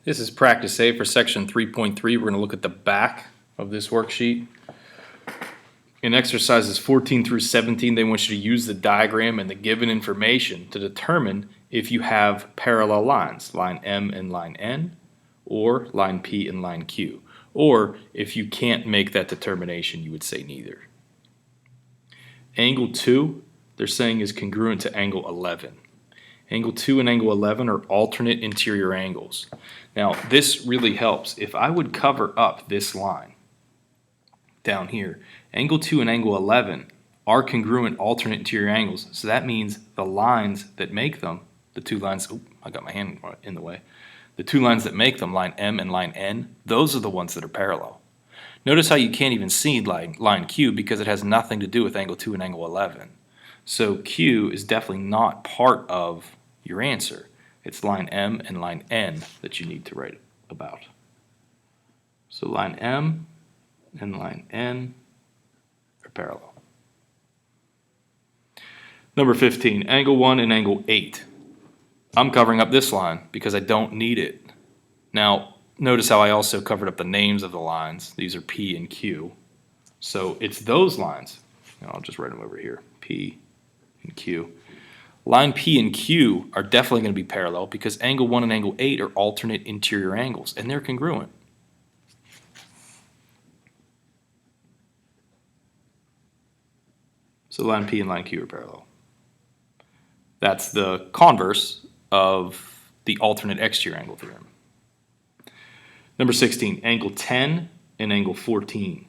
This is practice A for section 3.3. We're going to look at the back of this worksheet. In exercises 14 through 17, they want you to use the diagram and the given information to determine if you have parallel lines, line M and line N, or line P and line Q. Or if you can't make that determination, you would say neither. Angle 2, they're saying, is congruent to angle 11. Angle 2 and angle 11 are alternate interior angles. Now, this really helps. If I would cover up this line down here, angle 2 and angle 11 are congruent alternate interior angles. So that means the lines that make them, the two lines, I got my hand in the way, the two lines that make them, line M and line N, those are the ones that are parallel. Notice how you can't even see line Q because it has nothing to do with angle 2 and angle 11. So Q is definitely not part of your answer. It's line M and line N that you need to write about. So line M and line N are parallel. Number 15, angle 1 and angle 8. I'm covering up this line because I don't need it. Now, notice how I also covered up the names of the lines. These are P and Q. So it's those lines. I'll just write them over here, P and Q. Line P and Q are definitely going to be parallel because angle 1 and angle 8 are alternate interior angles, and they're congruent. So line P and line Q are parallel. That's the converse of the alternate exterior angle theorem. Number 16, angle 10 and angle 14.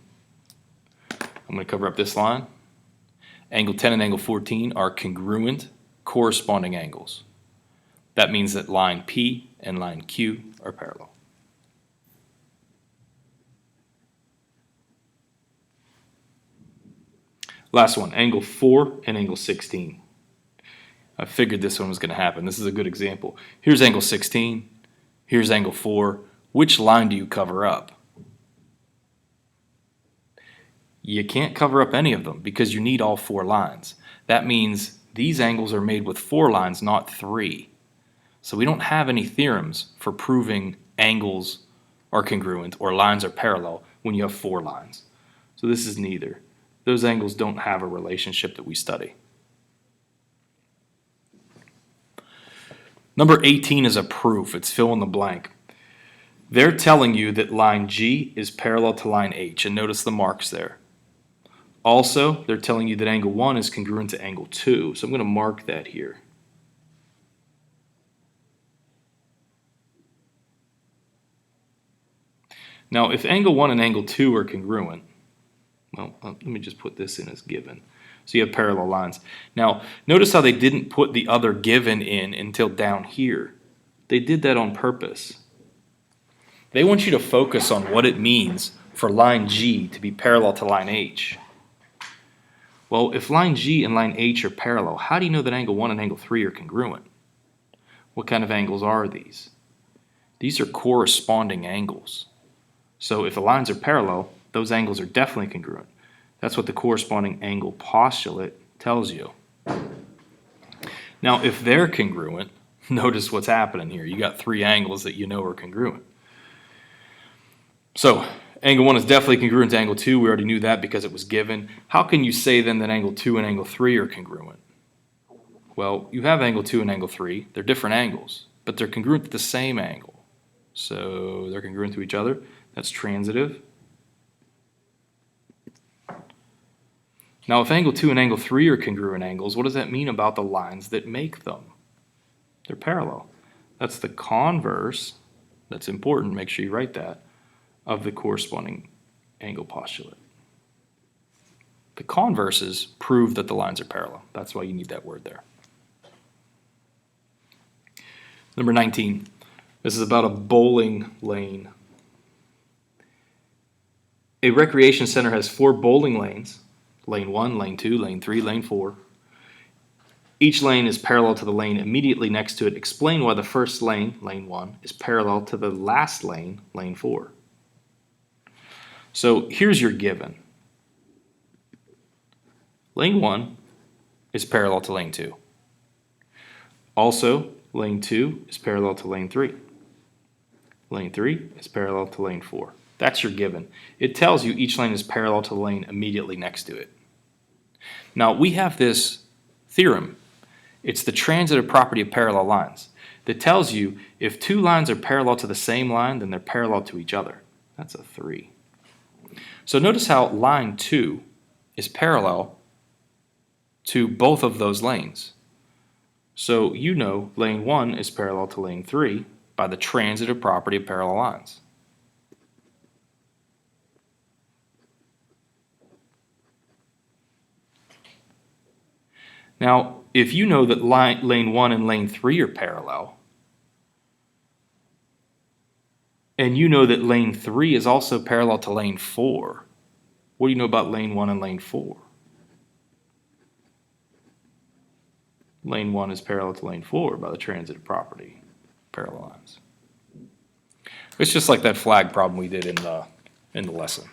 I'm going to cover up this line. Angle 10 and angle 14 are congruent corresponding angles. That means that line P and line Q are parallel. Last one, angle 4 and angle 16. I figured this one was going to happen. This is a good example. Here's angle 16. Here's angle 4. Which line do you cover up? You can't cover up any of them because you need all 4 lines. That means these angles are made with 4 lines, not 3. So we don't have any theorems for proving angles are congruent or lines are parallel when you have 4 lines. So this is neither. Those angles don't have a relationship that we study. Number 18 is a proof. It's fill in the blank. They're telling you that line G is parallel to line H, and notice the marks there. Also, they're telling you that angle 1 is congruent to angle 2, so I'm going to mark that here. Now, if angle 1 and angle 2 are congruent, well, let me just put this in as given. So you have parallel lines. Now, notice how they didn't put the other given in until down here. They did that on purpose. They want you to focus on what it means for line G to be parallel to line H. Well, if line G and line H are parallel, how do you know that angle 1 and angle 3 are congruent? What kind of angles are these? These are corresponding angles. So if the lines are parallel, those angles are definitely congruent. That's what the corresponding angle postulate tells you. Now, if they're congruent, notice what's happening here. You got 3 angles that you know are congruent. So angle 1 is definitely congruent to angle 2. We already knew that because it was given. How can you say then that angle 2 and angle 3 are congruent? Well, you have angle 2 and angle 3. They're different angles, but they're congruent to the same angle. So they're congruent to each other. That's transitive. Now, if angle 2 and angle 3 are congruent angles, what does that mean about the lines that make them? They're parallel. That's the converse. That's important. Make sure you write that. Of the corresponding angle postulate. The converses prove that the lines are parallel. That's why you need that word there. Number 19. This is about a bowling lane. A recreation center has 4 bowling lanes. Lane 1, lane 2, lane 3, lane 4. Each lane is parallel to the lane immediately next to it. Explain why the first lane, lane 1, is parallel to the last lane, lane 4. So here's your given. Lane 1 is parallel to lane 2. Also, lane 2 is parallel to lane 3. Lane 3 is parallel to lane 4. That's your given. It tells you each lane is parallel to the lane immediately next to it. Now we have this theorem. It's the transitive property of parallel lines that tells you if two lines are parallel to the same line, then they're parallel to each other. That's a 3. So notice how line 2 is parallel to both of those lanes. So you know lane 1 is parallel to lane 3 by the transitive property of parallel lines. Now, if you know that lane 1 and lane 3 are parallel, and you know that lane 3 is also parallel to lane 4, what do you know about lane 1 and lane 4? Lane 1 is parallel to lane 4 by the transitive property, parallel lines. It's just like that flag problem we did in the lesson.